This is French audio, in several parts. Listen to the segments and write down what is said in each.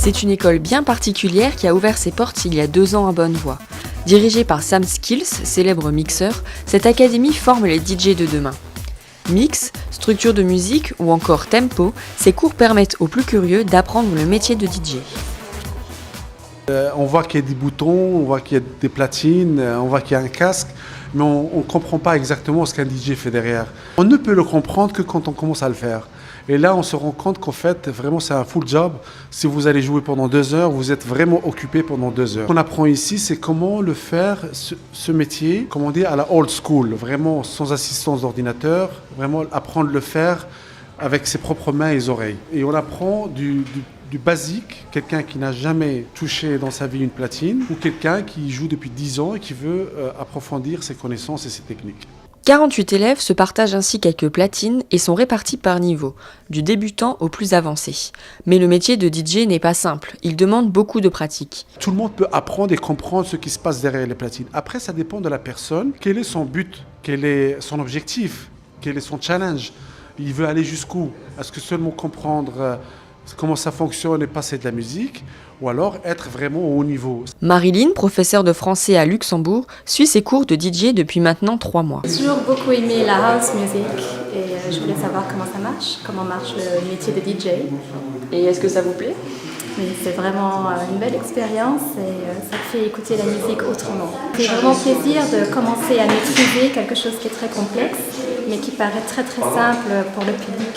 C'est une école bien particulière qui a ouvert ses portes il y a 2 ans à Bonnevoie. Dirigée par Sam Skills, célèbre mixeur, cette académie forme les DJ de demain. Mix, structure de musique ou encore tempo, ces cours permettent aux plus curieux d'apprendre le métier de DJ. On voit qu'il y a des boutons, on voit qu'il y a des platines, on voit qu'il y a un casque, mais on ne comprend pas exactement ce qu'un DJ fait derrière. On ne peut le comprendre que quand on commence à le faire. Et là, on se rend compte qu'en fait, vraiment, c'est un full job. Si vous allez jouer pendant 2 heures, vous êtes vraiment occupé pendant 2 heures. Ce qu'on apprend ici, c'est comment le faire, ce métier, comment dire, à la old school, vraiment sans assistance d'ordinateur, vraiment apprendre à le faire avec ses propres mains et oreilles. Et on apprend du basique, quelqu'un qui n'a jamais touché dans sa vie une platine, ou quelqu'un qui joue depuis 10 ans et qui veut approfondir ses connaissances et ses techniques. 48 élèves se partagent ainsi quelques platines et sont répartis par niveau, du débutant au plus avancé. Mais le métier de DJ n'est pas simple, il demande beaucoup de pratique. Tout le monde peut apprendre et comprendre ce qui se passe derrière les platines. Après, ça dépend de la personne. Quel est son but? Quel est son objectif? Quel est son challenge? Il veut aller jusqu'où? Est-ce que seulement comprendre comment ça fonctionne et passer de la musique, ou alors être vraiment au haut niveau. Marilyn, professeure de français à Luxembourg, suit ses cours de DJ depuis maintenant 3 mois. J'ai toujours beaucoup aimé la house music et je voulais savoir comment marche le métier de DJ. Et est-ce que ça vous plaît? Oui, c'est vraiment une belle expérience et ça fait écouter la musique autrement. C'est vraiment plaisir de commencer à maîtriser quelque chose qui est très complexe, mais qui paraît très très simple pour le public.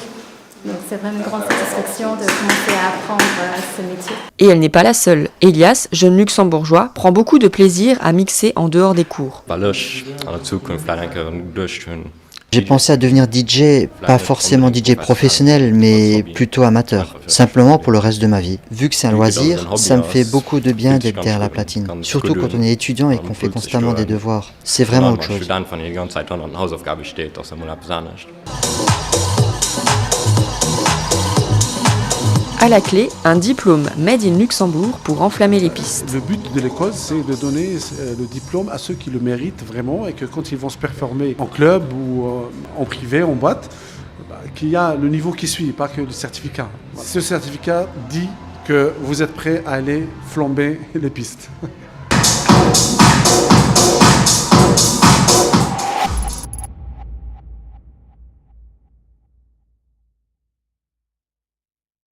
Donc c'est vraiment une grande satisfaction de commencer à apprendre ce métier. Et elle n'est pas la seule. Elias, jeune luxembourgeois, prend beaucoup de plaisir à mixer en dehors des cours. J'ai pensé à devenir DJ, pas forcément DJ professionnel, mais plutôt amateur, simplement pour le reste de ma vie. Vu que c'est un loisir, ça me fait beaucoup de bien d'être derrière la platine, surtout quand on est étudiant et qu'on fait constamment des devoirs. C'est vraiment autre chose. À la clé, un diplôme Made in Luxembourg pour enflammer les pistes. Le but de l'école, c'est de donner le diplôme à ceux qui le méritent vraiment et que quand ils vont se performer en club ou en privé, en boîte, qu'il y a le niveau qui suit, pas que le certificat. Ce certificat dit que vous êtes prêt à aller flamber les pistes.